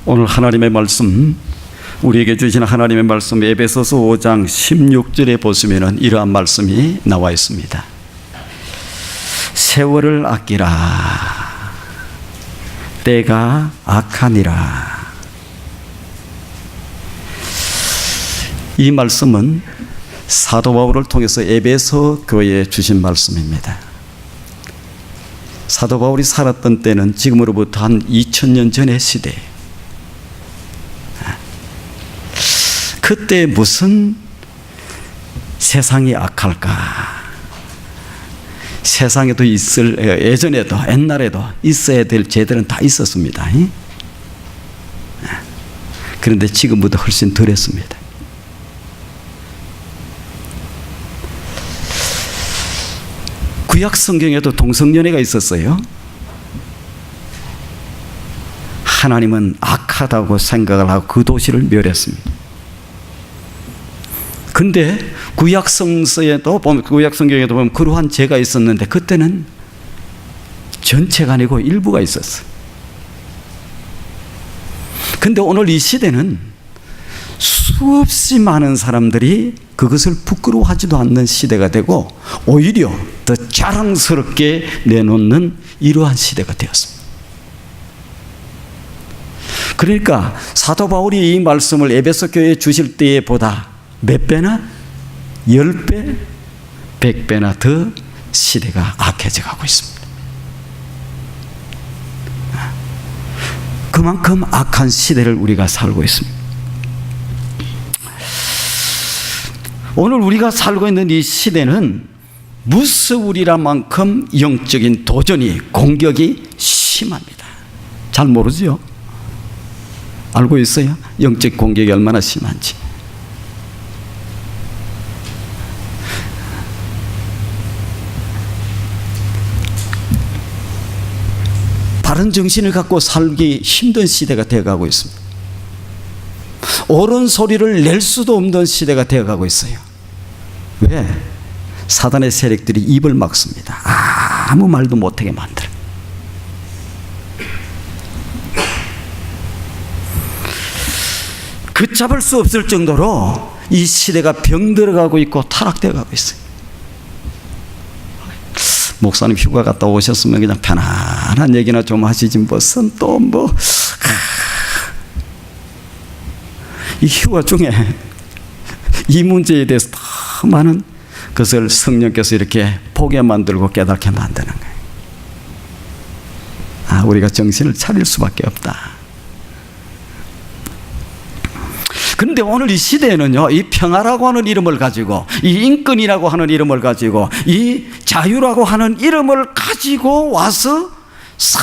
오늘 하나님의 말씀, 우리에게 주신 하나님의 말씀 에베소서 5장 16절에 보시면 이러한 말씀이 나와 있습니다. 세월을 아끼라, 때가 악하니라. 이 말씀은 사도 바울을 통해서 에베소 교회에 주신 말씀입니다. 사도 바울이 살았던 때는 지금으로부터 한 2000년 전의 시대, 그때 무슨 세상이 악할까? 세상에도 예전에도 옛날에도 있어야 될 죄들은 다 있었습니다. 그런데 지금보다 훨씬 덜했습니다. 구약 성경에도 동성연애가 있었어요. 하나님은 악하다고 생각을 하고 그 도시를 멸했습니다. 근데 구약 성경에도 보면 그러한 죄가 있었는데 그때는 전체가 아니고 일부가 있었어요. 근데 오늘 이 시대는 수없이 많은 사람들이 그것을 부끄러워하지도 않는 시대가 되고 오히려 더 자랑스럽게 내놓는 이러한 시대가 되었습니다. 그러니까 사도 바울이 이 말씀을 에베소 교회에 주실 때에 보다 몇 배나? 10배, 100배나 더 시대가 악해져 가고 있습니다. 그만큼 악한 시대를 우리가 살고 있습니다. 오늘 우리가 살고 있는 이 시대는 무서우리란 만큼 영적인 도전이, 공격이 심합니다. 잘 모르죠? 알고 있어요? 영적 공격이 얼마나 심한지. 바른 정신을 갖고 살기 힘든 시대가 되어가고 있습니다. 옳은 소리를 낼 수도 없는 시대가 되어가고 있어요. 왜? 사단의 세력들이 입을 막습니다. 아무 말도 못하게 만들어. 걷잡을 수 없을 정도로 이 시대가 병들어가고 있고 타락되어 가고 있어요. 목사님 휴가 갔다 오셨으면 그냥 편안한 얘기나 좀 하시지 무슨 또 이 휴가 중에 이 문제에 대해서 더 많은 것을 성령께서 이렇게 보게 만들고 깨닫게 만드는 거예요. 우리가 정신을 차릴 수밖에 없다. 그런데 오늘 이 시대에는요, 이 평화라고 하는 이름을 가지고, 이 인권이라고 하는 이름을 가지고, 이 자유라고 하는 이름을 가지고 와서 싹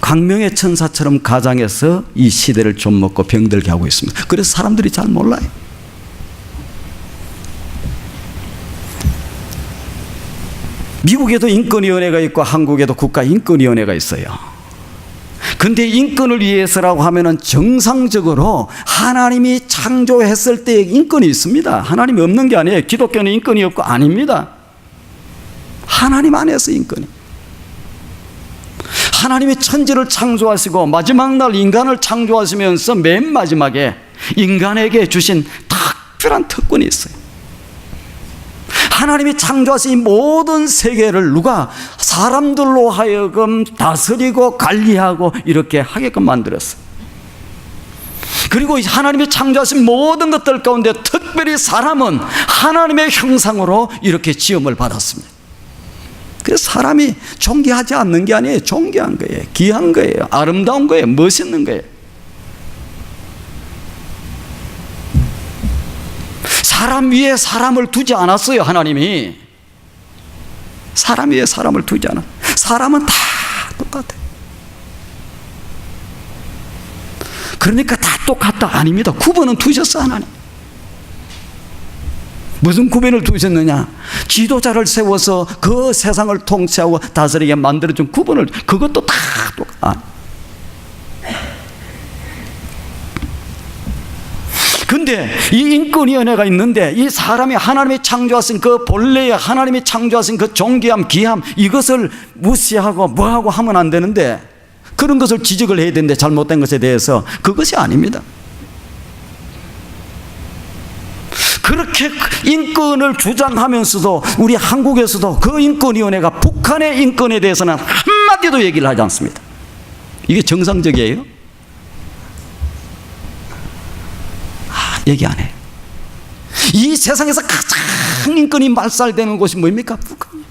광명의 천사처럼 가장해서 이 시대를 좀 먹고 병들게 하고 있습니다. 그래서 사람들이 잘 몰라요. 미국에도 인권위원회가 있고 한국에도 국가인권위원회가 있어요. 근데 인권을 위해서라고 하면은 정상적으로 하나님이 창조했을 때 인권이 있습니다. 하나님이 없는 게 아니에요. 기독교는 인권이 없고 아닙니다. 하나님 안에서 인권이. 하나님이 천지를 창조하시고 마지막 날 인간을 창조하시면서 맨 마지막에 인간에게 주신 특별한 특권이 있어요. 하나님이 창조하신 이 모든 세계를 누가 사람들로 하여금 다스리고 관리하고 이렇게 하게끔 만들었어요. 그리고 하나님이 창조하신 모든 것들 가운데 특별히 사람은 하나님의 형상으로 이렇게 지음을 받았습니다. 그래서 사람이 존귀하지 않는 게 아니에요. 존귀한 거예요. 귀한 거예요. 아름다운 거예요. 멋있는 거예요. 사람 위에 사람을 두지 않았어요. 하나님이 사람 위에 사람을 두지 않아. 사람은 다 똑같아요. 그러니까 다 똑같다 아닙니다. 구분은 두셨어. 하나님 무슨 구분을 두셨느냐? 지도자를 세워서 그 세상을 통치하고 다스리게 만들어준 구분을, 그것도 다 똑같아. 근데 이 인권위원회가 있는데 이 사람이 하나님이 창조하신 그 본래의 하나님이 창조하신 그 존귀함, 귀함, 이것을 무시하고 뭐하고 하면 안 되는데 그런 것을 지적을 해야 되는데 잘못된 것에 대해서 그것이 아닙니다. 그렇게 인권을 주장하면서도 우리 한국에서도 그 인권위원회가 북한의 인권에 대해서는 한마디도 얘기를 하지 않습니다. 이게 정상적이에요? 얘기 안 해요. 이 세상에서 가장 인권이 말살되는 곳이 뭡니까? 북한.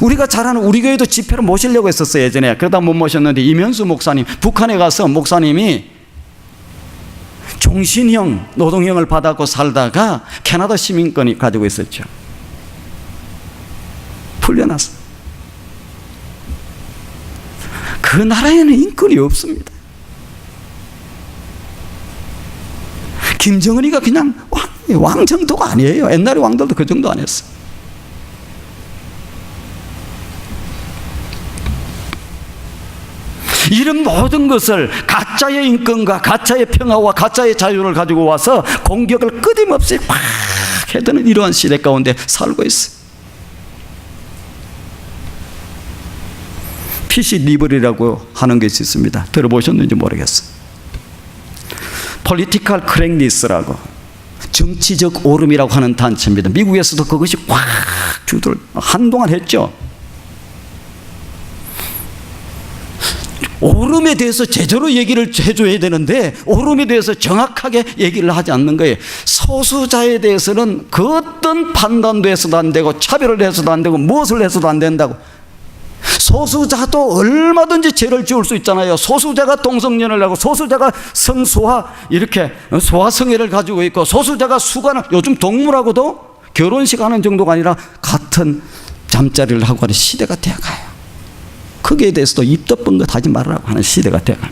우리가 잘 아는 우리 교회도 집회를 모시려고 했었어요, 예전에. 그러다 못 모셨는데 이면수 목사님, 북한에 가서 목사님이 종신형, 노동형을 받았고 살다가 캐나다 시민권이 가지고 있었죠. 풀려났어. 그 나라에는 인권이 없습니다. 김정은이가 그냥 왕 정도가 아니에요. 옛날에 왕들도 그 정도 안 했어. 이런 모든 것을 가짜의 인권과 가짜의 평화와 가짜의 자유를 가지고 와서 공격을 끊임없이 막 해드는 이러한 시대 가운데 살고 있어요. PC 리버리라고 하는 것이 있습니다. 들어보셨는지 모르겠어요. Political Correctness라고, 정치적 오름이라고 하는 단체입니다. 미국에서도 그것이 확 주들 한동안 했죠. 오름에 대해서 제대로 얘기를 해줘야 되는데 오름에 대해서 정확하게 얘기를 하지 않는 거예요. 소수자에 대해서는 그 어떤 판단도 해서도 안 되고 차별을 해서도 안 되고 무엇을 해서도 안 된다고. 소수자도 얼마든지 죄를 지을 수 있잖아요. 소수자가 동성연애를 하고 소수자가 성소화 이렇게 소화성애를 가지고 있고 소수자가 수관을, 요즘 동물하고도 결혼식 하는 정도가 아니라 같은 잠자리를 하고 하는 시대가 되어가요. 거기에 대해서도 입 덮은 것 하지 말라고 하는 시대가 되어가요.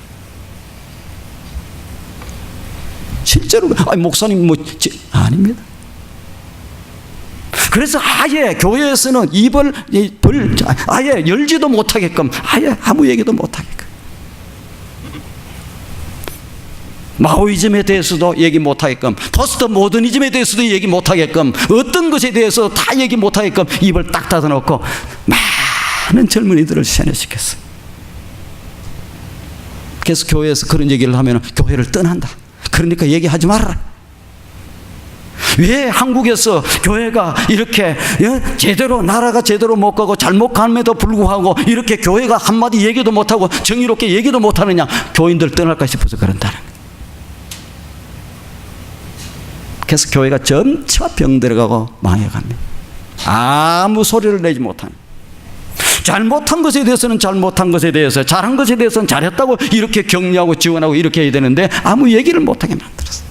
실제로 목사님 아닙니다. 그래서 아예 교회에서는 입을 아예 열지도 못하게끔, 아예 아무 얘기도 못하게끔, 마오이즘에 대해서도 얘기 못하게끔, 포스트 모더니즘에 대해서도 얘기 못하게끔, 어떤 것에 대해서 다 얘기 못하게끔 입을 딱 닫아놓고 많은 젊은이들을 세뇌시켰어요. 그래서 교회에서 그런 얘기를 하면 교회를 떠난다. 그러니까 얘기하지 말아라. 왜 한국에서 교회가 이렇게 제대로, 나라가 제대로 못 가고 잘못 감에도 불구하고 이렇게 교회가 한마디 얘기도 못하고 정의롭게 얘기도 못하느냐? 교인들 떠날까 싶어서 그런다는 거예요. 그래서 교회가 점차 병들어가고 망해갑니다. 아무 소리를 내지 못하는, 잘못한 것에 대해서는 잘못한 것에 대해서, 잘한 것에 대해서는 잘했다고 이렇게 격려하고 지원하고 이렇게 해야 되는데 아무 얘기를 못하게 만들었어요.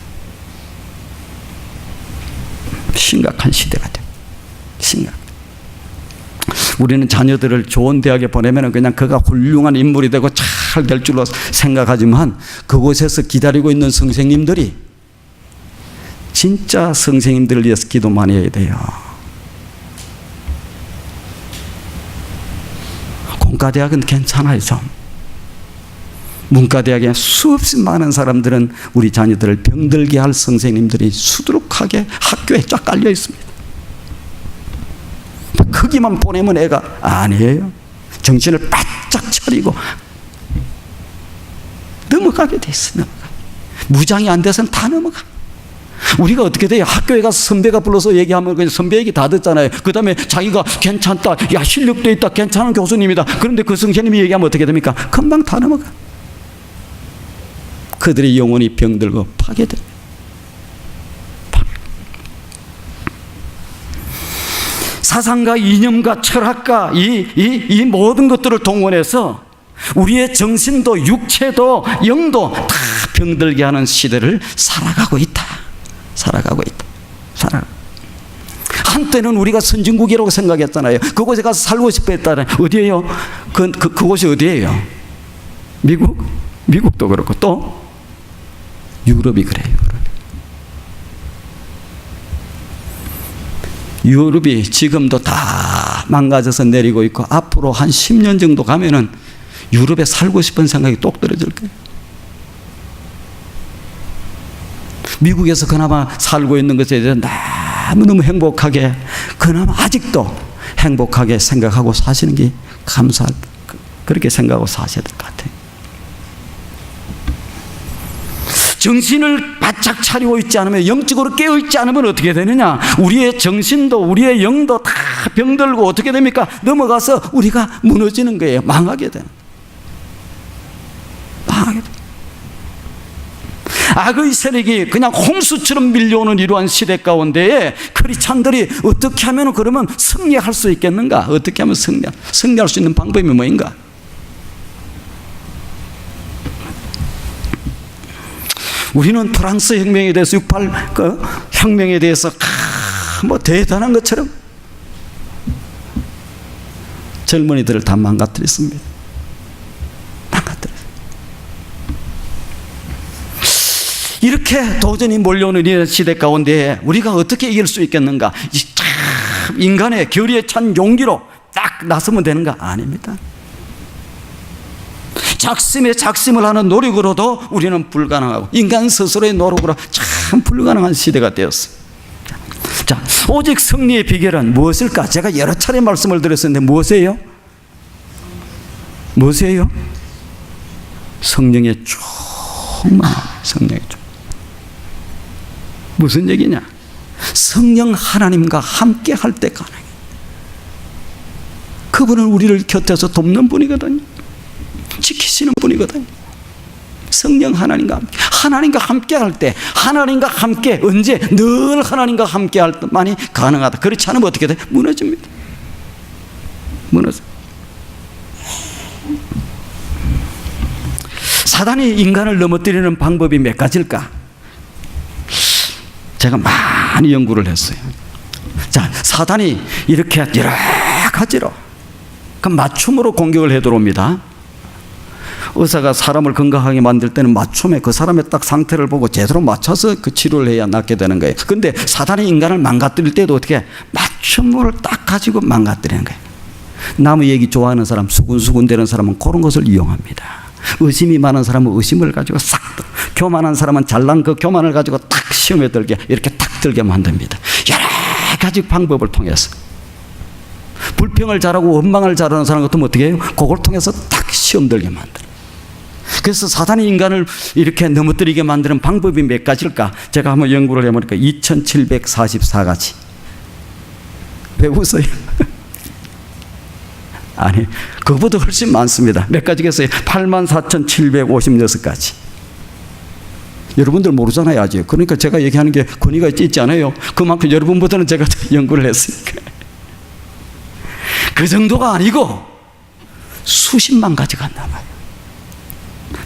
심각한 시대가 돼요. 심각. 우리는 자녀들을 좋은 대학에 보내면 그냥 그가 훌륭한 인물이 되고 잘 될 줄로 생각하지만 그곳에서 기다리고 있는 선생님들이 진짜 선생님들을 위해서 기도 많이 해야 돼요. 공과대학은 괜찮아요, 좀. 문과대학에 수없이 많은 사람들은 우리 자녀들을 병들게 할 선생님들이 수두룩하게 학교에 쫙 깔려 있습니다. 거기만 보내면 애가 아니에요. 정신을 바짝 차리고 넘어가게 돼 있어요. 무장이 안 돼서는 다 넘어가. 우리가 어떻게 돼요? 학교에 가서 선배가 불러서 얘기하면 그냥 선배 얘기 다 듣잖아요. 그 다음에 자기가 괜찮다, 야 실력도 있다, 괜찮은 교수님이다. 그런데 그 선생님이 얘기하면 어떻게 됩니까? 금방 다 넘어가. 그들의 영혼이 병들고 파괴됩니다. 사상가, 이념가, 철학가 이 모든 것들을 동원해서 우리의 정신도 육체도 영도 다 병들게 하는 시대를 살아가고 있다. 한때는 우리가 선진국이라고 생각했잖아요. 그곳에 가서 살고 싶어 했다는. 어디예요? 그곳이 어디예요? 미국도 그렇고 또 유럽이 그래요. 유럽이 지금도 다 망가져서 내리고 있고 앞으로 한 10년 정도 가면은 유럽에 살고 싶은 생각이 똑 떨어질 거예요. 미국에서 그나마 살고 있는 것에 대해서 너무너무 행복하게, 그나마 아직도 행복하게 생각하고 사시는 게 그렇게 생각하고 사셔야 될 것 같아요. 정신을 바짝 차리고 있지 않으면, 영적으로 깨어있지 않으면 어떻게 되느냐? 우리의 정신도 우리의 영도 다 병들고 어떻게 됩니까? 넘어가서 우리가 무너지는 거예요. 망하게 되는. 망하게 되는. 악의 세력이 그냥 홍수처럼 밀려오는 이러한 시대 가운데에 크리스찬들이 어떻게 하면 그러면 승리할 수 있겠는가? 어떻게 하면 승리할 수 있는 방법이 뭐인가? 우리는 프랑스 혁명에 대해서 68 혁명에 대해서 뭐 대단한 것처럼 젊은이들을 다 망가뜨렸습니다. 망가뜨렸어요. 이렇게 도전이 몰려오는 이 시대 가운데 우리가 어떻게 이길 수 있겠는가? 인간의 결의에 찬 용기로 딱 나서면 되는 거 아닙니다. 작심에 작심을 하는 노력으로도 우리는 불가능하고, 인간 스스로의 노력으로 참 불가능한 시대가 되었어요. 자, 오직 승리의 비결은 무엇일까? 제가 여러 차례 말씀을 드렸었는데 무엇이에요? 무엇이에요? 성령의 충만. 성령의 충만. 무슨 얘기냐? 성령 하나님과 함께 할 때 가능해요. 그분은 우리를 곁에서 돕는 분이거든요. 지키시는 분이거든요. 성령 하나님과 함께 할 때, 하나님과 함께, 언제? 늘 하나님과 함께 할 때만이 가능하다. 그렇지 않으면 어떻게 돼? 무너집니다. 무너져. 사단이 인간을 넘어뜨리는 방법이 몇 가지일까? 제가 많이 연구를 했어요. 자, 사단이 이렇게 여러 가지로 그 맞춤으로 공격을 해 들어옵니다. 의사가 사람을 건강하게 만들 때는 맞춤에 그 사람의 딱 상태를 보고 제대로 맞춰서 그 치료를 해야 낫게 되는 거예요. 근데 사단이 인간을 망가뜨릴 때도 어떻게 맞춤을 딱 가지고 망가뜨리는 거예요. 남 얘기 좋아하는 사람, 수군수군 되는 사람은 그런 것을 이용합니다. 의심이 많은 사람은 의심을 가지고 싹, 교만한 사람은 잘난 그 교만을 가지고 딱 시험에 들게, 이렇게 딱 들게 만듭니다. 여러 가지 방법을 통해서. 불평을 잘하고 원망을 잘하는 사람 같으면 어떻게 해요? 그걸 통해서 딱 시험 들게 만들어요. 그래서 사단이 인간을 이렇게 넘어뜨리게 만드는 방법이 몇 가지일까? 제가 한번 연구를 해보니까 2744가지. 왜 웃어요? 아니, 그거보다 훨씬 많습니다. 몇 가지겠어요? 84,756가지. 여러분들 모르잖아요, 아직. 그러니까 제가 얘기하는 게 권위가 있지 않아요? 그만큼 여러분보다는 제가 연구를 했으니까. 그 정도가 아니고 수십만 가지가 남아요.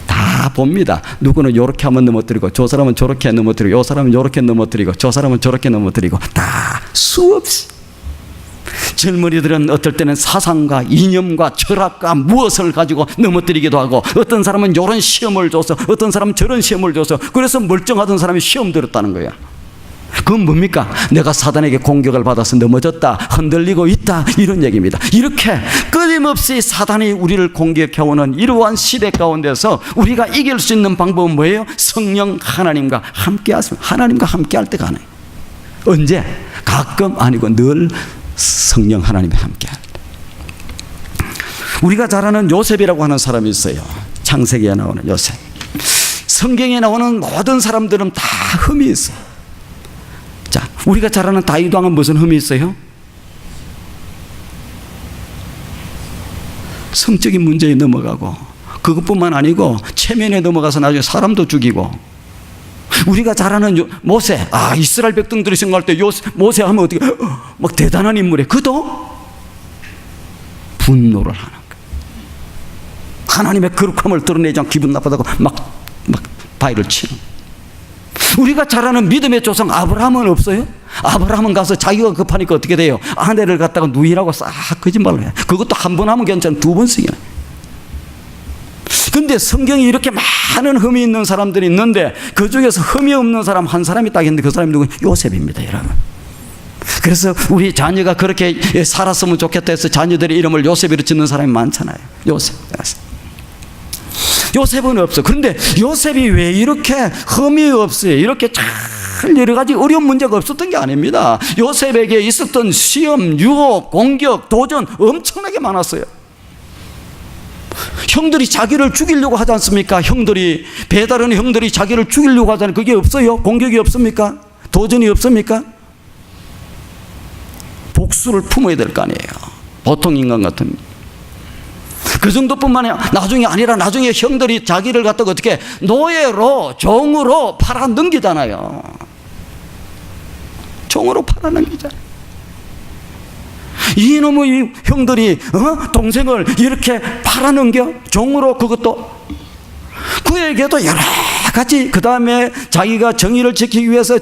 다 봅니다. 누구는 이렇게 하면 넘어뜨리고, 저 사람은 저렇게 넘어뜨리고, 이 사람은 이렇게 넘어뜨리고, 저 사람은 저렇게 넘어뜨리고, 다 수없이. 젊은이들은 어떨 때는 사상과 이념과 철학과 무엇을 가지고 넘어뜨리기도 하고, 어떤 사람은 이런 시험을 줘서, 어떤 사람은 저런 시험을 줘서, 그래서 멀쩡하던 사람이 시험 들었다는 거야. 그건 뭡니까? 내가 사단에게 공격을 받아서 넘어졌다, 흔들리고 있다, 이런 얘기입니다. 이렇게 끊임없이 사단이 우리를 공격해오는 이러한 시대 가운데서 우리가 이길 수 있는 방법은 뭐예요? 성령 하나님과 함께 하시면, 하나님과 함께 할 때 가능해요. 언제? 가끔 아니고 늘 성령 하나님과 함께 할 때. 우리가 잘 아는 요셉이라고 하는 사람이 있어요. 창세기에 나오는 요셉. 성경에 나오는 모든 사람들은 다 흠이 있어요. 자, 우리가 잘 아는 다윗 왕은 무슨 흠이 있어요? 성적인 문제에 넘어가고, 그것뿐만 아니고 체면에 넘어가서 나중에 사람도 죽이고. 우리가 잘 아는 모세, 이스라엘 백성들이 생각할 때 모세 하면 어떻게 막 대단한 인물이에요. 그도 분노를 하는 거예요. 하나님의 거룩함을 드러내지 않고 기분 나쁘다고 막 바위를 치는 거예요. 우리가 잘 아는 믿음의 조상 아브라함은 없어요? 아브라함은 가서 자기가 급하니까 어떻게 돼요? 아내를 갖다가 누이라고 싹 거짓말을 해요. 그것도 한 번 하면 괜찮아, 두 번씩이나. 근데 성경이 이렇게 많은 흠이 있는 사람들이 있는데, 그 중에서 흠이 없는 사람 한 사람이 딱 있는데, 그 사람이 누구예요? 요셉입니다, 여러분. 그래서 우리 자녀가 그렇게 살았으면 좋겠다 해서 자녀들의 이름을 요셉으로 짓는 사람이 많잖아요. 요셉은 없어. 그런데 요셉이 왜 이렇게 흠이 없어요? 이렇게 참 여러 가지 어려운 문제가 없었던 게 아닙니다. 요셉에게 있었던 시험, 유혹, 공격, 도전 엄청나게 많았어요. 형들이 자기를 죽이려고 하지 않습니까? 형들이, 배다른 형들이 자기를 죽이려고 하잖아요. 그게 없어요? 공격이 없습니까? 도전이 없습니까? 복수를 품어야 될 거 아니에요. 보통 인간 같은. 그 정도뿐만 아니라 나중에 형들이 자기를 갖다가 어떻게 노예로, 종으로 팔아 넘기잖아요. 종으로 팔아 넘기잖아요. 이놈의 형들이 동생을 이렇게 팔아 넘겨? 종으로. 그것도 그에게도 여러 가지, 그 다음에 자기가 정의를 지키기 위해서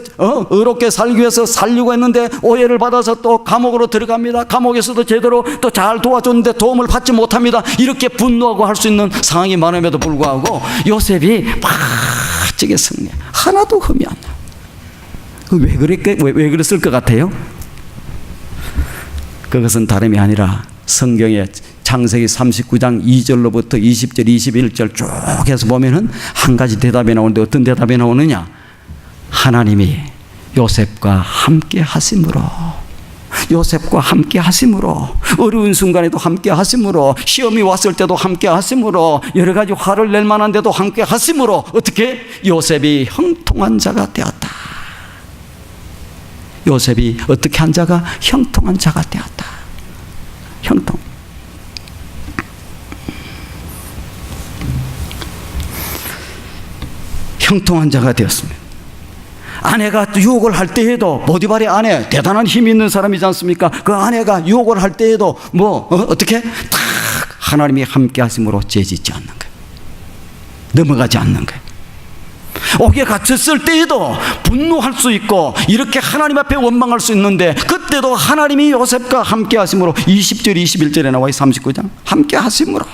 의롭게 살기 위해서 살려고 했는데 오해를 받아서 또 감옥으로 들어갑니다. 감옥에서도 제대로 또 잘 도와줬는데 도움을 받지 못합니다. 이렇게 분노하고 할 수 있는 상황이 많음에도 불구하고 요셉이 멋지게 승리, 하나도 흠이 안 나요. 왜 그랬을 것 같아요? 그것은 다름이 아니라 성경에 창세기 39장 2절로부터 20절, 21절 쭉 해서 보면은 한 가지 대답이 나오는데 어떤 대답이 나오느냐? 하나님이 요셉과 함께 하심으로, 요셉과 함께 하심으로, 어려운 순간에도 함께 하심으로, 시험이 왔을 때도 함께 하심으로, 여러 가지 화를 낼 만한 데도 함께 하심으로, 어떻게? 요셉이 형통한 자가 되었다. 요셉이 어떻게 한 자가? 형통한 자가 되었다. 형통. 형통한 자가 되었습니다. 아내가 유혹을 할 때에도, 보디발의 아내, 대단한 힘이 있는 사람이지 않습니까? 그 아내가 유혹을 할 때에도 어떻게? 딱 하나님이 함께 하심으로 죄짓지 않는 거예요. 넘어가지 않는 거예요. 옥에 갇혔을 때에도 분노할 수 있고 이렇게 하나님 앞에 원망할 수 있는데 그때도 하나님이 요셉과 함께 하심으로 20절 21절에 나와 39장 함께 하심으로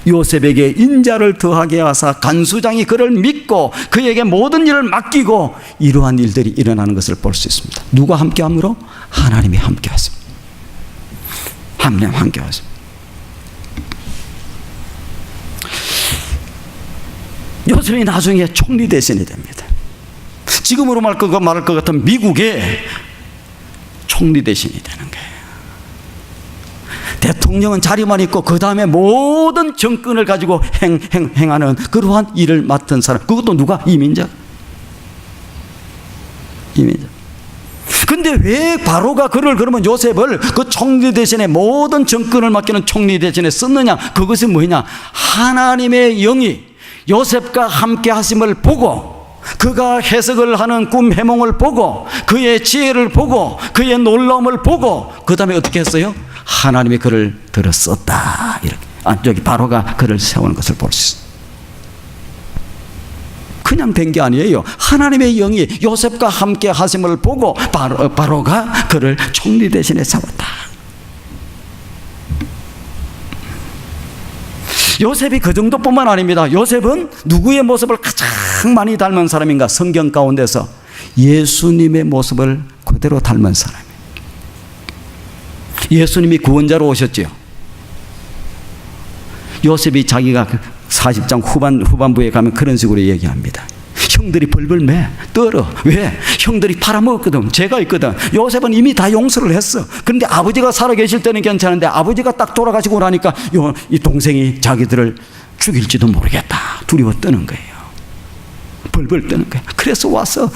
요셉에게 인자를 더하게 하사 간수장이 그를 믿고 그에게 모든 일을 맡기고 이러한 일들이 일어나는 것을 볼 수 있습니다. 누가 함께 함으로? 하나님이 함께 하십니다. 하나님 함께 하십니다. 요셉이 나중에 총리 대신이 됩니다. 지금으로 말할 것 같은 미국의 총리 대신이 되는 거예요. 대통령은 자리만 있고 그 다음에 모든 정권을 가지고 행하는 그러한 일을 맡은 사람. 그것도 누가? 이민자. 근데 왜 바로가 그러면 요셉을 그 총리 대신에 모든 정권을 맡기는 총리 대신에 썼느냐? 그것이 뭐냐? 하나님의 영이 요셉과 함께 하심을 보고 그가 해석을 하는 꿈 해몽을 보고 그의 지혜를 보고 그의 놀라움을 보고 그 다음에 어떻게 했어요? 하나님이 그를 들었었다. 이렇게 여기 바로가 그를 세우는 것을 볼 수 있어요. 그냥 된 게 아니에요. 하나님의 영이 요셉과 함께 하심을 보고 바로가 그를 총리 대신에 세웠다. 요셉이 그 정도뿐만 아닙니다. 요셉은 누구의 모습을 가장 많이 닮은 사람인가? 성경 가운데서 예수님의 모습을 그대로 닮은 사람이에요. 예수님이 구원자로 오셨죠. 요셉이 자기가 40장 후반부에 가면 그런 식으로 얘기합니다. 형들이 벌벌 매 떨어. 왜? 형들이 팔아먹었거든. 죄가 있거든. 요셉은 이미 다 용서를 했어. 그런데 아버지가 살아계실 때는 괜찮은데 아버지가 딱 돌아가시고 나니까 이 동생이 자기들을 죽일지도 모르겠다. 두려워 떠는 거예요. 벌벌 떠는 거야. 그래서 와서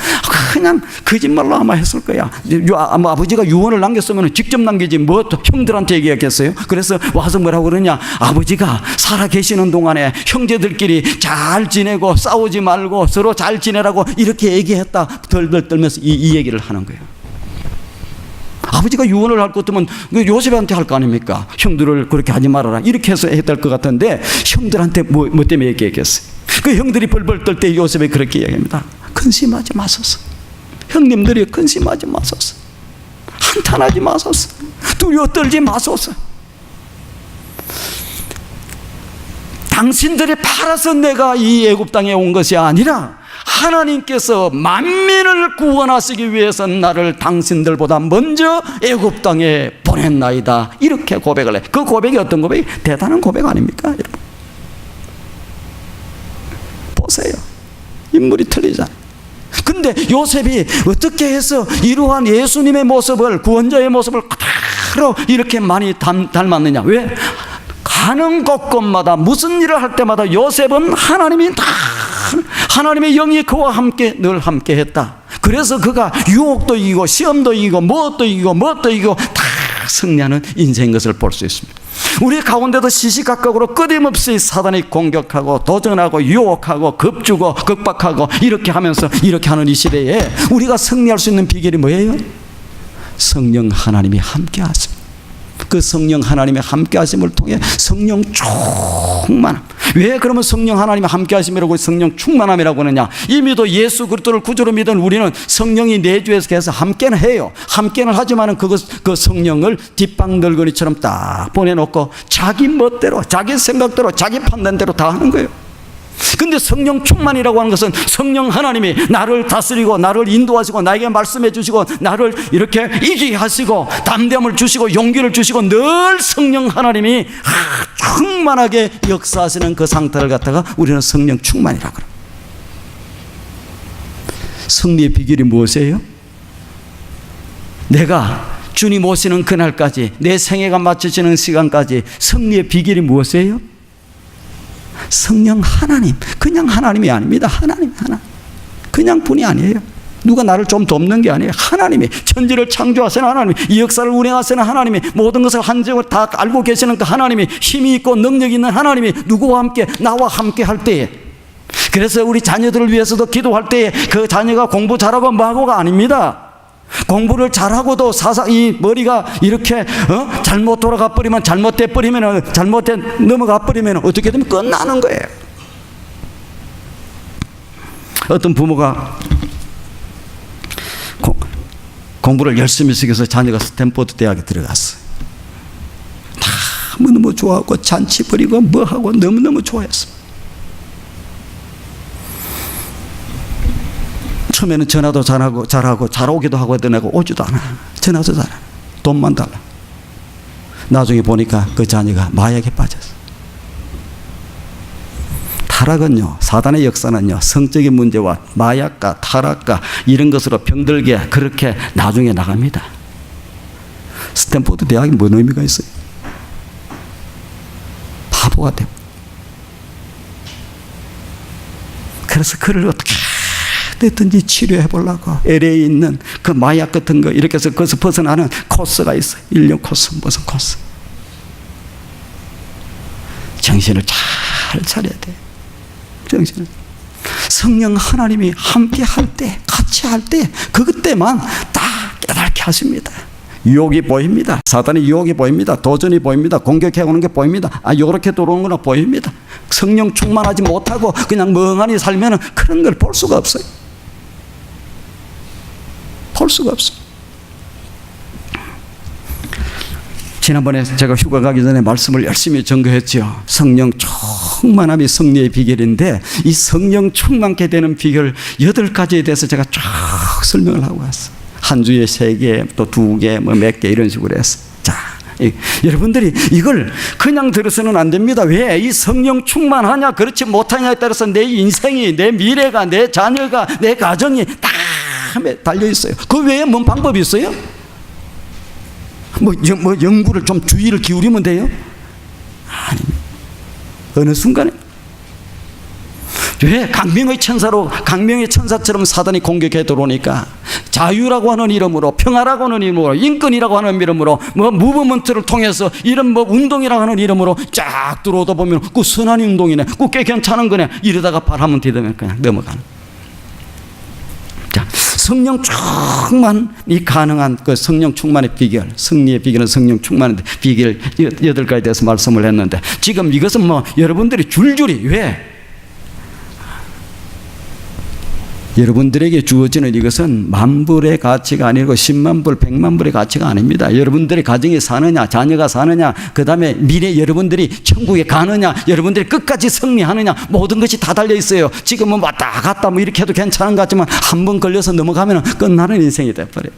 그냥 거짓말로 아마 했을 거야. 아마 아버지가 유언을 남겼으면 직접 남기지 뭐 형들한테 얘기했겠어요. 그래서 와서 뭐라고 그러냐? 아버지가 살아 계시는 동안에 형제들끼리 잘 지내고 싸우지 말고 서로 잘 지내라고 이렇게 얘기했다. 덜덜 떨면서 이 얘기를 하는 거예요. 아버지가 유언을 할 것 같으면 요셉한테 할 거 아닙니까? 형들을 그렇게 하지 말아라. 이렇게 해서 해야 될 것 같은데 형들한테 뭐 때문에 얘기했겠어요? 그 형들이 벌벌 떨 때 요셉이 그렇게 얘기합니다. 근심하지 마소서. 형님들이 근심하지 마소서. 한탄하지 마소서. 두려워 떨지 마소서. 당신들이 팔아서 내가 이 애굽 땅에 온 것이 아니라 하나님께서 만민을 구원하시기 위해서 나를 당신들보다 먼저 애굽 땅에 보냈나이다. 이렇게 고백을 해. 그 고백이 어떤 고백이? 대단한 고백 아닙니까? 여러분. 보세요. 인물이 틀리잖아요. 근데 요셉이 어떻게 해서 이러한 예수님의 모습을, 구원자의 모습을 그대로 이렇게 많이 닮았느냐? 왜? 가는 곳곳마다 무슨 일을 할 때마다 요셉은 하나님의 영이 그와 함께 늘 함께 했다. 그래서 그가 유혹도 이기고 시험도 이기고 무엇도 이기고 다 승리하는 인생인 것을 볼 수 있습니다. 우리 가운데도 시시각각으로 끊임없이 사단이 공격하고 도전하고 유혹하고 겁주고 극박하고 이렇게 하면서 이렇게 하는 이 시대에 우리가 승리할 수 있는 비결이 뭐예요? 성령 하나님이 함께 하십니다. 그 성령 하나님의 함께 하심을 통해 성령 충만함. 왜 그러면 성령 하나님의 함께 하심이라고 성령 충만함이라고 하느냐? 이미도 예수 그리스도를 구주로 믿은 우리는 성령이 내주에서 계속 함께는 해요. 함께는 하지만은 그 성령을 뒷방늘거리처럼 딱 보내놓고 자기 멋대로, 자기 생각대로, 자기 판단대로 다 하는 거예요. 근데 성령 충만이라고 하는 것은 성령 하나님이 나를 다스리고 나를 인도하시고 나에게 말씀해 주시고 나를 이렇게 이기게 하시고 담대함을 주시고 용기를 주시고 늘 성령 하나님이 충만하게 역사하시는 그 상태를 갖다가 우리는 성령 충만이라고 그래요. 승리의 비결이 무엇이에요? 내가 주님 오시는 그날까지, 내 생애가 마치시는 시간까지 승리의 비결이 무엇이에요? 성령 하나님. 그냥 하나님이 아닙니다. 하나님. 그냥 분이 아니에요. 누가 나를 좀 돕는 게 아니에요. 하나님이 천지를 창조하시는 하나님이, 이 역사를 운행하시는 하나님이, 모든 것을 한적을 다 알고 계시는 그 하나님이, 힘이 있고 능력이 있는 하나님이 누구와 함께, 나와 함께 할 때에, 그래서 우리 자녀들을 위해서도 기도할 때에 그 자녀가 공부 잘하고 뭐하고가 아닙니다. 공부를 잘하고도 이 머리가 이렇게 잘못 돌아가 버리면, 잘못돼 버리면, 잘못돼 넘어가 버리면 어떻게 되면 끝나는 거예요. 어떤 부모가 공부를 열심히 시켜서 자녀가 스탠포드 대학에 들어갔어요. 너무너무 좋아하고 잔치 벌이고 뭐하고 너무너무 좋아했어요. 처음에는 전화도 잘하고 잘 오기도 하고 하더니 오지도 않아. 전화도 잘해. 돈만 달라. 나중에 보니까 그 자녀가 마약에 빠졌어. 타락은요, 사단의 역사는요, 성적인 문제와 마약과 타락과 이런 것으로 병들게 그렇게 나중에 나갑니다. 스탠포드 대학이 뭔 의미가 있어요? 바보가 되고. 그래서 그를 어떻게 어떻든지 치료해 보려고 LA에 있는 그 마약 같은 거 이렇게 해서 거기서 벗어나는 코스가 있어요. 1년 코스, 무슨 코스. 정신을 잘 차려야 돼. 정신을. 성령 하나님이 함께 할 때, 같이 할 때, 그때만 딱 깨닫게 하십니다. 유혹이 보입니다. 사단의 유혹이 보입니다. 도전이 보입니다. 공격해 오는 게 보입니다. 요렇게 들어오는 거나 보입니다. 성령 충만하지 못하고 그냥 멍하니 살면 그런 걸 볼 수가 없어요. 볼 수가 없어요. 지난번에 제가 휴가 가기 전에 말씀을 열심히 전거했죠. 성령 충만함이 승리의 비결인데 이 성령 충만케 되는 비결 8가지에 대해서 제가 쫙 설명을 하고 왔어요. 한 주에 3개, 또 2개, 뭐 몇 개 이런 식으로 했어요. 자, 여러분들이 이걸 그냥 들어서는 안 됩니다. 왜? 이 성령 충만하냐, 그렇지 못하냐에 따라서 내 인생이, 내 미래가, 내 자녀가, 내 가정이 다 달려 있어요. 그 외에 뭔 방법이 있어요? 뭐 연구를 좀 주의를 기울이면 돼요? 아닙니다. 어느 순간에 왜? 강명의 천사처럼 사단이 공격해 들어오니까 자유라고 하는 이름으로, 평화라고 하는 이름으로, 인권이라고 하는 이름으로, 뭐 무브먼트를 통해서 이런 뭐 운동이라고 하는 이름으로 쫙 들어오다 보면 그 선한 운동이네, 그 꽤 괜찮은 거네, 이러다가 발하면 뒤되면 그냥 넘어가는. 자, 성령 충만이 가능한 그 성령 충만의 비결, 승리의 비결은 성령 충만의 비결 8가지에 대해서 말씀을 했는데, 지금 이것은 뭐 여러분들이 줄줄이, 왜? 여러분들에게 주어지는 이것은 만불의 가치가 아니고 10만 불, 100만 불의 가치가 아닙니다. 여러분들의 가정이 사느냐, 자녀가 사느냐, 그 다음에 미래 여러분들이 천국에 가느냐, 여러분들이 끝까지 승리하느냐, 모든 것이 다 달려 있어요. 지금은 왔다 갔다 뭐 이렇게 해도 괜찮은 것 같지만 한 번 걸려서 넘어가면 끝나는 인생이 돼버려요.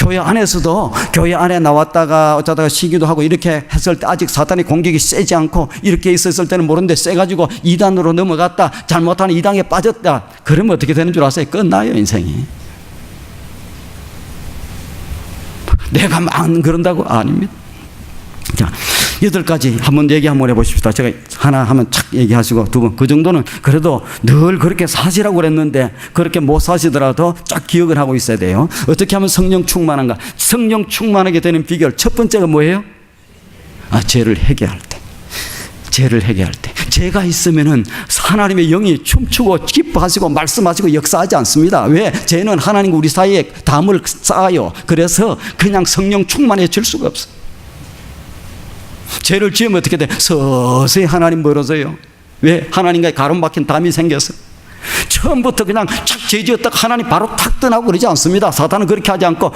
교회 안에서도 교회 안에 나왔다가 어쩌다가 쉬기도 하고 이렇게 했을 때 아직 사탄의 공격이 세지 않고 이렇게 있었을 때는 모르는데 세가지고 이단으로 넘어갔다, 잘못하는 이단에 빠졌다, 그러면 어떻게 되는 줄 아세요? 끝나요, 인생이. 내가 막 그런다고? 아닙니다. 자, 8가지 한번 얘기 한번 해보십시다. 제가 하나 하면 착 얘기하시고, 두 번, 그 정도는 그래도 늘 그렇게 사시라고 그랬는데 그렇게 못 사시더라도 쫙 기억을 하고 있어야 돼요. 어떻게 하면 성령 충만한가? 성령 충만하게 되는 비결 첫 번째가 뭐예요? 죄를 해결할 때. 죄를 해결할 때. 죄가 있으면은 하나님의 영이 춤추고 기뻐하시고 말씀하시고 역사하지 않습니다. 왜? 죄는 하나님과 우리 사이에 담을 쌓아요. 그래서 그냥 성령 충만해질 수가 없어요. 죄를 지으면 어떻게 돼? 서서히 하나님 멀어져요. 왜? 하나님과의 가로막힌 담이 생겨서. 처음부터 그냥 착 죄 지었다가 하나님 바로 탁 떠나고 그러지 않습니다. 사탄은 그렇게 하지 않고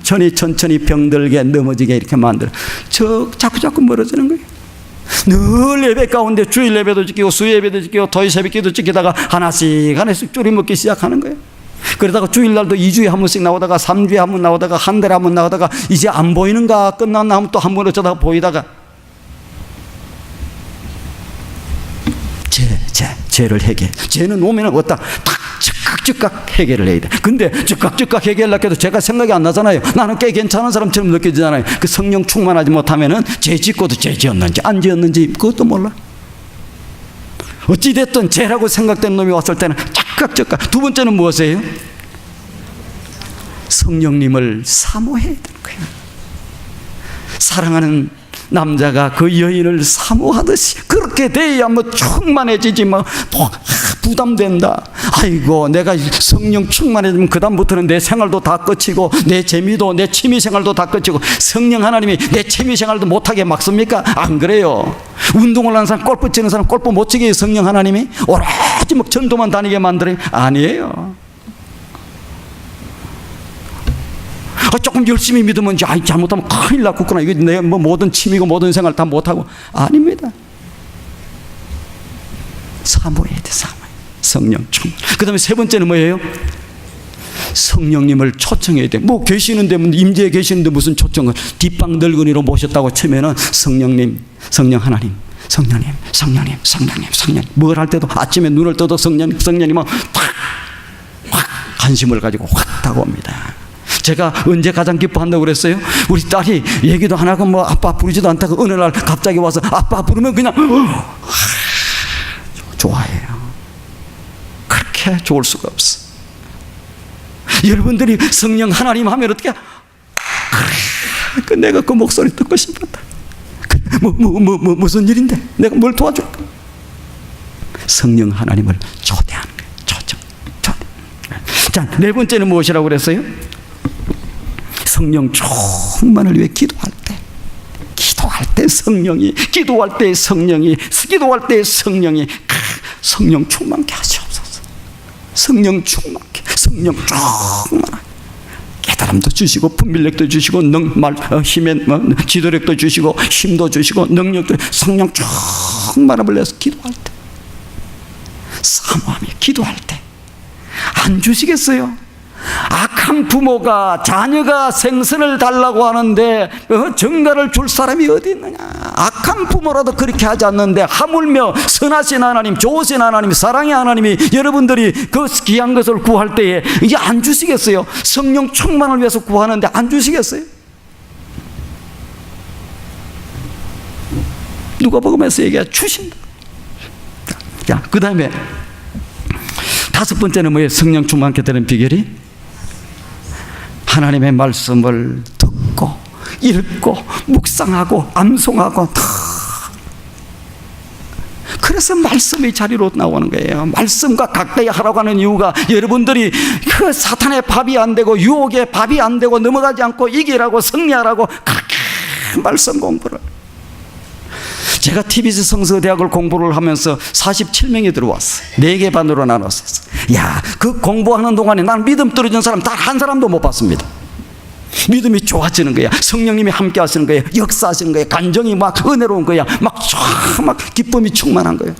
천천히 병들게 넘어지게 이렇게 만들어. 자꾸 멀어지는 거예요. 늘 예배 가운데 주일 예배도 지키고 수요 예배도 지키고 토요 새벽기도 지키다가 하나씩 줄이 먹기 시작하는 거예요. 그러다가 주일날도 2주에 한 번씩 나오다가 3주에 한 번 나오다가 한 달에 한 번 나오다가 이제 안 보이는가 끝났나 하면 또 한 번 어쩌다가 보이다가 죄를 해결. 죄는 오면은 어디다 딱 즉각 해결을 해야 돼. 근데 즉각 해결하려고 해도 제가 생각이 안 나잖아요. 나는 꽤 괜찮은 사람처럼 느껴지잖아요. 그 성령 충만하지 못하면은 죄 짓고도 죄 지었는지 안 지었는지 그것도 몰라. 어찌됐든 죄라고 생각된 놈이 왔을 때는 즉각. 두 번째는 무엇이에요? 성령님을 사모해야 되는 거예요. 사랑하는 남자가 그 여인을 사모하듯이 그렇게 돼야 뭐 충만해지지 뭐 부담된다. 아이고 내가 성령 충만해지면 그 다음부터는 내 생활도 다 끝이고 내 재미도 내 취미생활도 다 끝이고 성령 하나님이 내 취미생활도 못하게 막습니까? 안 그래요. 운동을 하는 사람, 골프 치는 사람 골프 못 치게 해요. 성령 하나님이 오로지 막 전도만 다니게 만들어요? 아니에요. 조금 열심히 믿으면 잘못하면 큰일 났구나. 이게 내 뭐 모든 취미고 모든 생활 다 못하고. 아닙니다. 사모해야 돼. 성령 충만. 그 다음에 세 번째는 뭐예요? 성령님을 초청해야 돼. 뭐 계시는데 임재에 계시는데 무슨 초청을 뒷방 늙은이로 모셨다고 치면은 성령님, 성령 하나님, 성령님 뭘 할 때도 아침에 눈을 떠도 성령님은 확 관심을 가지고 확 다가옵니다. 제가 언제 가장 기뻐한다고 그랬어요? 우리 딸이 얘기도 안 하고 뭐 아빠 부르지도 않다가 어느 날 갑자기 와서 아빠 부르면 그냥 좋아해요. 그렇게 좋을 수가 없어. 여러분들이 성령 하나님 하면 어떻게? 내가 그 목소리 듣고 싶었다. 무슨 일인데? 내가 뭘 도와줄까? 성령 하나님을 초대하는 거예요. 초대. 자, 네 번째는 무엇이라고 그랬어요? 성령 충만을 위해 기도할 때 성령이 성령 충만케 하시옵소서. 성령 충만하게 깨달음도 주시고 분별력도 주시고 힘의 지도력도 주시고 힘도 주시고 능력도. 성령 충만함을 내서 기도할 때, 사모하며 기도할 때 안 주시겠어요? 악한 부모가 자녀가 생선을 달라고 하는데 정가를 줄 사람이 어디 있느냐. 악한 부모라도 그렇게 하지 않는데 하물며 선하신 하나님, 좋으신 하나님, 사랑의 하나님이 여러분들이 그 귀한 것을 구할 때에 이제 안 주시겠어요? 성령 충만을 위해서 구하는데 안 주시겠어요? 누가복음에서 얘기해 주신다. 자, 그 다음에 다섯 번째는 뭐예요? 성령 충만케 되는 비결이 하나님의 말씀을 듣고 읽고 묵상하고 암송하고 다. 그래서 말씀이 자리로 나오는 거예요. 말씀과 가까이 하라고 하는 이유가 여러분들이 그 사탄의 밥이 안 되고 유혹의 밥이 안 되고 넘어가지 않고 이기라고 승리하라고 그렇게 말씀 공부를. 제가 TBS 성서대학을 공부를 하면서 47명이 들어왔어요. 4개 반으로 나눴어요. 야, 그 공부하는 동안에 난 믿음 떨어진 사람 단 한 사람도 못 봤습니다. 믿음이 좋아지는 거야. 성령님이 함께 하시는 거예요. 역사하시는 거예요. 감정이 막 은혜로운 거야. 막 기쁨이 충만한 거예요.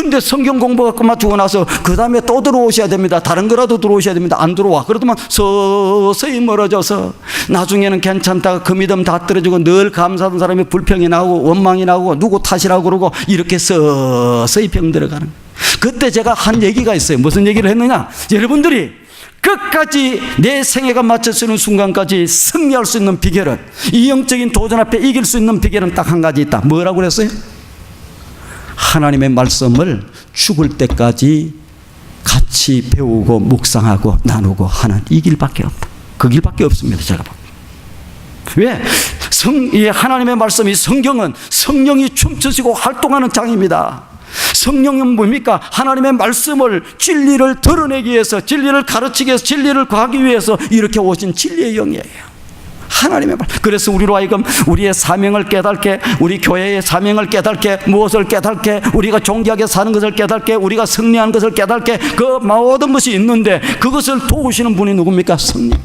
근데 성경 공부가 끝마치고 나서 그 다음에 또 들어오셔야 됩니다. 다른 거라도 들어오셔야 됩니다. 안 들어와. 그러더만 서서히 멀어져서 나중에는 괜찮다가 그 믿음 다 떨어지고 늘 감사하던 사람이 불평이 나오고 원망이 나오고 누구 탓이라고 그러고 이렇게 서서히 병들어가는 거예요. 그때 제가 한 얘기가 있어요. 무슨 얘기를 했느냐? 여러분들이 끝까지 내 생애가 마쳐지는 순간까지 승리할 수 있는 비결은, 이 영적인 도전 앞에 이길 수 있는 비결은 딱 한 가지 있다. 뭐라고 그랬어요? 하나님의 말씀을 죽을 때까지 같이 배우고 묵상하고 나누고 하는 이 길밖에 없다. 그 길밖에 없습니다. 제가 봐. 왜? 이 하나님의 말씀이, 성경은 성령이 춤추시고 활동하는 장입니다. 성령은 뭡니까? 하나님의 말씀을, 진리를 드러내기 위해서, 진리를 가르치기 위해서, 진리를 구하기 위해서 이렇게 오신 진리의 영이에요. 하나님의 말. 그래서 우리로 하여금 우리의 사명을 깨닫게, 우리 교회의 사명을 깨닫게, 무엇을 깨닫게, 우리가 존귀하게 사는 것을 깨닫게, 우리가 승리하는 것을 깨닫게, 그 모든 것이 있는데 그것을 도우시는 분이 누굽니까? 성령.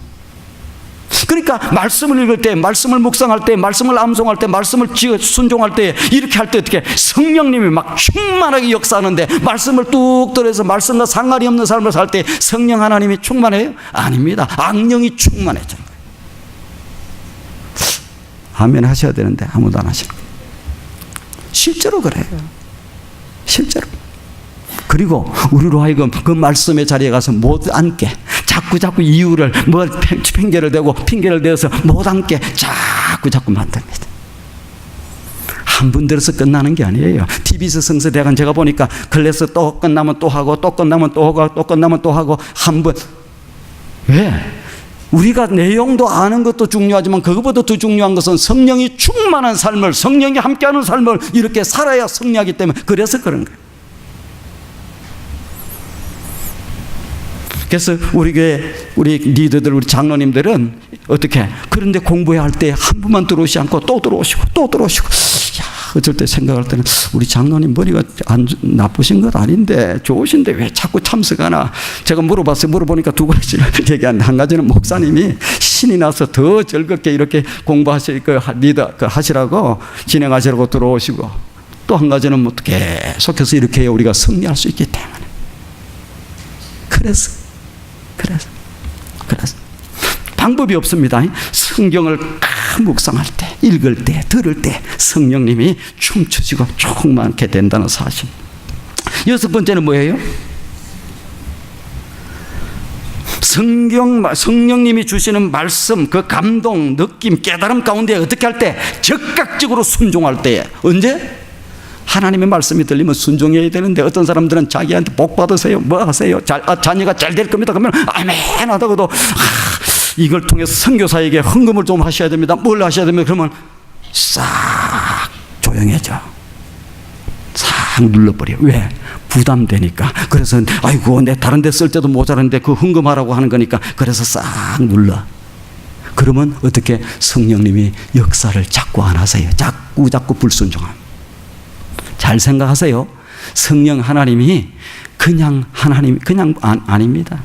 그러니까 말씀을 읽을 때, 말씀을 묵상할 때, 말씀을 암송할 때, 말씀을 순종할 때, 이렇게 할 때 어떻게 성령님이 막 충만하게 역사하는데, 말씀을 뚝 들어서 말씀과 상관이 없는 삶을 살 때 성령 하나님이 충만해요? 아닙니다. 악령이 충만해져요. 아멘 하셔야 되는데 아무도 안 하시는 거예요. 실제로 그래요. 실제로. 그리고 우리로 하여금 그 말씀의 자리에 가서 못 앉게, 자꾸 이유를, 뭐 핑계를 대고 핑계를 대서 못 앉게 자꾸 만듭니다. 한 분 들어서 끝나는 게 아니에요. TBS 성서대학은 제가 보니까 클래스 또 끝나면 또 하고, 또 끝나면 또 하고, 또 끝나면 또 하고, 한 번. 왜? 우리가 내용도 아는 것도 중요하지만 그것보다 더 중요한 것은 성령이 충만한 삶을, 성령이 함께하는 삶을 이렇게 살아야 승리하기 때문에, 그래서 그런 거예요. 그래서 우리 교회, 우리 리더들, 우리 장로님들은 어떻게, 그런데 공부해야 할 때 한 분만 들어오지 않고 또 들어오시고 또 들어오시고, 어쩔 때 생각할 때는 우리 장로님 머리가 나쁘신 것 아닌데, 좋으신데 왜 자꾸 참석하나. 제가 물어봤어요. 물어보니까 두 가지를 얘기하는데, 한 가지는 목사님이 신이 나서 더 즐겁게 이렇게 리더 하시라고, 진행하시라고 들어오시고, 또 한 가지는 뭐 계속해서 이렇게 해야 우리가 승리할 수 있기 때문에. 그래서 방법이 없습니다. 성경을 묵상할 때, 읽을 때, 들을 때 성령님이 춤추시고 충만하게 된다는 사실. 여섯 번째는 뭐예요? 성령님이 주시는 말씀, 그 감동, 느낌, 깨달음 가운데 어떻게 할 때? 적극적으로 순종할 때에. 언제? 하나님의 말씀이 들리면 순종해야 되는데, 어떤 사람들은 자기한테 복 받으세요, 뭐 하세요, 자녀가 잘 될 겁니다, 그러면 아멘 하다가도 이걸 통해서 선교사에게 헌금을 좀 하셔야 됩니다, 뭘 하셔야 됩니다, 그러면 싹 조용해져. 싹 눌러버려요. 왜? 부담되니까. 그래서 아이고, 내 다른 데 쓸 때도 모자란데 그 헌금하라고 하는 거니까, 그래서 싹 눌러. 그러면 어떻게? 성령님이 역사를 자꾸 안 하세요. 자꾸 불순종함. 잘 생각하세요. 성령 하나님이 그냥 아닙니다.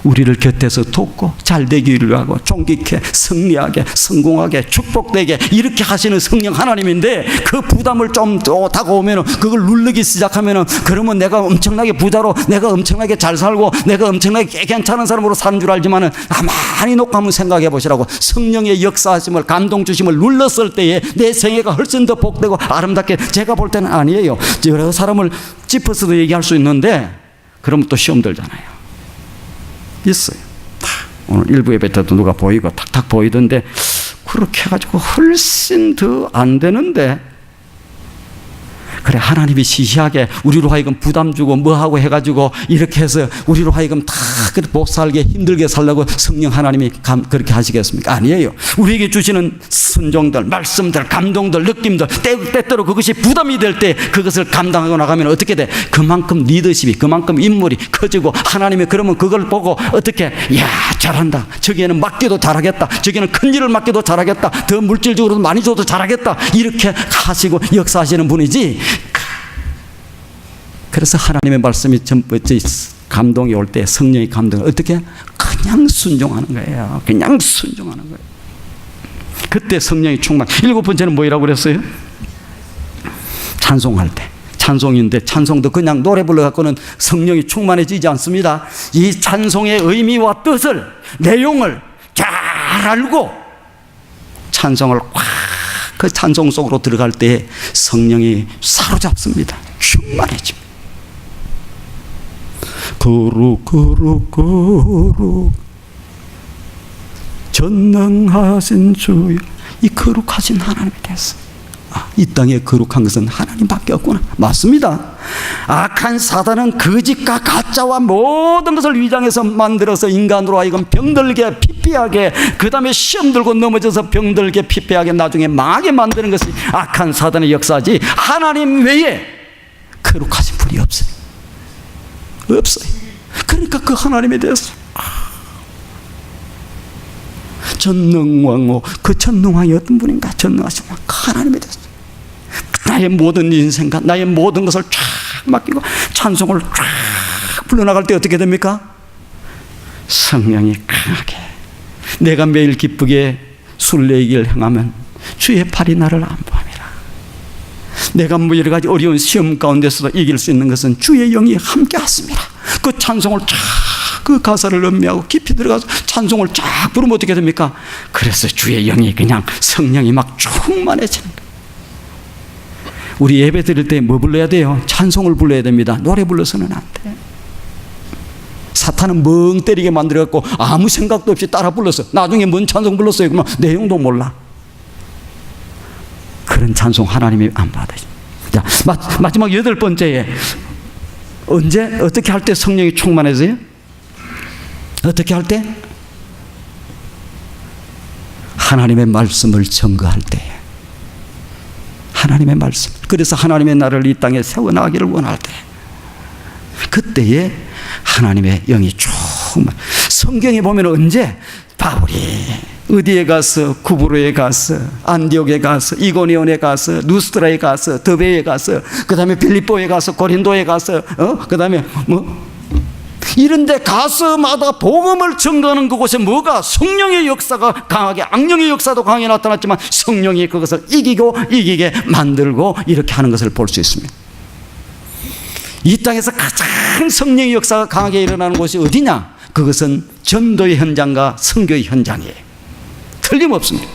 우리를 곁에서 돕고 잘 되기를 하고 존귀케, 승리하게, 성공하게, 축복되게 이렇게 하시는 성령 하나님인데, 그 부담을 좀 다가오면, 그걸 누르기 시작하면, 그러면 내가 엄청나게 부자로, 내가 엄청나게 잘 살고, 내가 엄청나게 괜찮은 사람으로 사는 줄 알지만은, 가만히 놓고 한번 생각해 보시라고. 성령의 역사하심을, 감동 주심을 눌렀을 때에 내 생애가 훨씬 더 복되고 아름답게, 제가 볼 때는 아니에요. 여러 사람을 짚어서도 얘기할 수 있는데, 그러면 또 시험 들잖아요. 있어요. 오늘 일부 예배 때도 누가 보이고 탁탁 보이던데, 그렇게 해가지고 훨씬 더 안 되는데, 그래, 하나님이 시시하게 우리로 하여금 부담 주고 뭐하고 해가지고 이렇게 해서 우리로 하여금 다 못 살게, 힘들게 살려고 성령 하나님이 그렇게 하시겠습니까? 아니에요. 우리에게 주시는 순종들, 말씀들, 감동들, 느낌들, 때때로 그것이 부담이 될 때 그것을 감당하고 나가면 어떻게 돼? 그만큼 리더십이, 그만큼 인물이 커지고, 하나님이 그러면 그걸 보고 어떻게, 야, 잘한다, 저기에는 맡기도 잘하겠다, 저기에는 큰 일을 맡기도 잘하겠다, 더 물질적으로도 많이 줘도 잘하겠다, 이렇게 하시고 역사하시는 분이지. 그래서 하나님의 말씀이 감동이 올 때, 성령의 감동을 어떻게? 그냥 순종하는 거예요. 그냥 순종하는 거예요. 그때 성령이 충만. 일곱 번째는 뭐라고 그랬어요? 찬송할 때. 찬송인데 찬송도 그냥 노래 불러갖고는 성령이 충만해지지 않습니다. 이 찬송의 의미와 뜻을, 내용을 잘 알고 찬송을 확 그 찬송 속으로 들어갈 때 성령이 사로잡습니다. 충만해집니다. 거룩 거룩 거룩 전능하신 주여. 이 거룩하신 하나님이 됐어. 이 땅에 거룩한 것은 하나님밖에 없구나. 맞습니다. 악한 사단은 거짓과 가짜와 모든 것을 위장해서 만들어서 인간으로 하여금 병들게 피폐하게, 그 다음에 시험 들고 넘어져서 병들게 피폐하게 나중에 망하게 만드는 것이 악한 사단의 역사지, 하나님 외에 거룩하신 분이 없어요. 없어요. 그러니까 그 하나님에 대해서 전능왕후, 그 전능왕이 어떤 분인가? 전능하신 왕, 그 하나님에 대해서 나의 모든 인생과 나의 모든 것을 쫙 맡기고 찬송을 쫙 불러나갈 때 어떻게 됩니까? 성령이 강하게, 내가 매일 기쁘게 순례의 길을 행하면 주의 팔이 나를 안보함이라. 내가 뭐 여러 가지 어려운 시험 가운데서도 이길 수 있는 것은 주의 영이 함께 하십니다. 그 찬송을 쫙, 그 가사를 음미하고 깊이 들어가서 찬송을 쫙 부르면 어떻게 됩니까? 그래서 주의 영이 그냥 성령이 막 충만해지는 거예요. 우리 예배 드릴 때 뭐 불러야 돼요? 찬송을 불러야 됩니다. 노래 불러서는 안 돼. 사탄은 멍 때리게 만들어갖고 아무 생각도 없이 따라 불렀어. 나중에 뭔 찬송 불렀어요? 그러면 내용도 몰라. 그런 찬송 하나님이 안 받아요. 자, 마지막 8번째에 언제 어떻게 할 때 성령이 충만해져요? 어떻게 할 때? 하나님의 말씀을 증거할 때. 하나님의 말씀. 그래서 하나님의 나라를 이 땅에 세워나가기를 원할 때, 그때에 하나님의 영이 충만. 성경에 보면 언제 바울이 어디에 가서, 구브로에 가서, 안디옥에 가서, 이고니온에 가서, 누스트라에 가서, 더베에 가서, 그 다음에 빌립보에 가서, 고린도에 가서, 그 다음에 이런 데 가서마다 복음을 증거하는 그곳에 뭐가? 성령의 역사가 강하게, 악령의 역사도 강하게 나타났지만 성령이 그것을 이기게 만들고 이렇게 하는 것을 볼 수 있습니다. 이 땅에서 가장 성령의 역사가 강하게 일어나는 곳이 어디냐? 그것은 전도의 현장과 선교의 현장이에요. 틀림없습니다.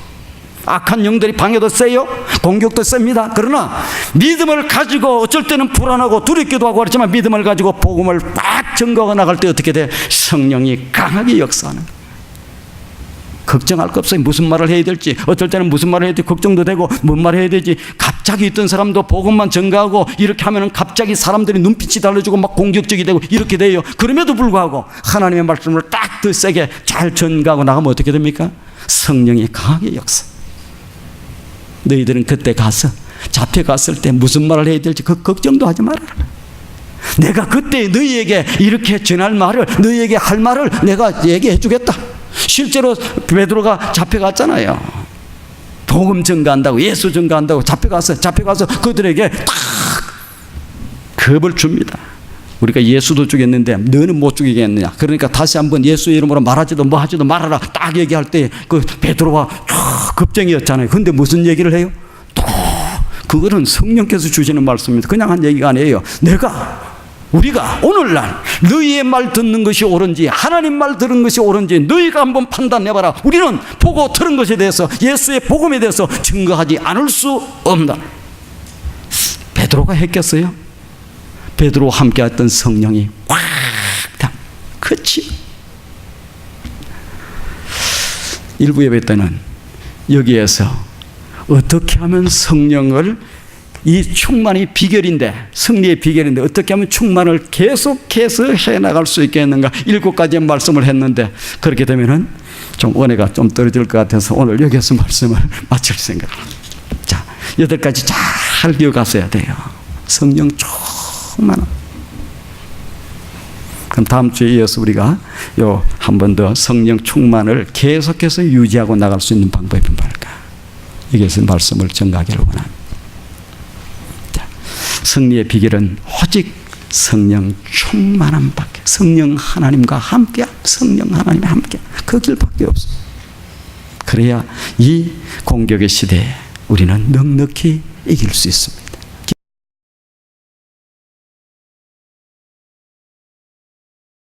악한 영들이 방해도 세요, 공격도 셉니다. 그러나 믿음을 가지고, 어쩔 때는 불안하고 두렵기도 하고 그렇지만 믿음을 가지고 복음을 막 증거가 나갈 때 어떻게 돼? 성령이 강하게 역사하는. 걱정할 거 없어요. 무슨 말을 해야 될지, 어쩔 때는 무슨 말을 해야 될지 걱정도 되고, 뭔 말을 해야 되지. 갑자기 있던 사람도 복음만 증거하고 이렇게 하면은 갑자기 사람들이 눈빛이 달라지고 막 공격적이 되고 이렇게 돼요. 그럼에도 불구하고 하나님의 말씀을 딱 더 세게 잘 전가하고 나가면 어떻게 됩니까? 성령이 강하게 역사. 너희들은 그때 가서 잡혀갔을 때 무슨 말을 해야 될지 그 걱정도 하지 말아라. 내가 그때 너희에게 이렇게 전할 말을, 너희에게 할 말을 내가 얘기해 주겠다. 실제로 베드로가 잡혀갔잖아요. 복음 증거한다고, 예수 증거한다고 잡혀가서 그들에게 딱 겁을 줍니다. 우리가 예수도 죽였는데 너는 못 죽이겠느냐. 그러니까 다시 한번 예수의 이름으로 말하지도 뭐 하지도 말아라 딱 얘기할 때 그 베드로가 겁쟁이였잖아요. 근데 무슨 얘기를 해요? 또 그거는 성령께서 주시는 말씀입니다. 그냥 한 얘기가 아니에요. 우리가 오늘날 너희의 말 듣는 것이 옳은지, 하나님 말 들은 것이 옳은지 너희가 한번 판단해봐라. 우리는 보고 들은 것에 대해서, 예수의 복음에 대해서 증거하지 않을 수 없다. 베드로가 했겠어요? 베드로와 함께 했던 성령이 확 그치. 일부 예배 때는 여기에서 어떻게 하면 성령을, 이 충만이 비결인데, 승리의 비결인데 어떻게 하면 충만을 계속해서 해나갈 수 있겠는가, 7가지의 말씀을 했는데, 그렇게 되면은 좀 은혜가 좀 떨어질 것 같아서 오늘 여기서 말씀을 마칠 생각합니다. 자, 8가지 잘 기억하셔야 돼요. 성령 충만. 그럼 다음 주에 이어서 우리가 한 번 더 성령 충만을 계속해서 유지하고 나갈 수 있는 방법이 뭘까? 여기에서 말씀을 전가하기를 원합니다. 자, 승리의 비결은 오직 성령 충만함 밖에, 성령 하나님과 함께, 성령 하나님과 함께, 그 길밖에 없습니다. 그래야 이 공격의 시대에 우리는 넉넉히 이길 수 있습니다.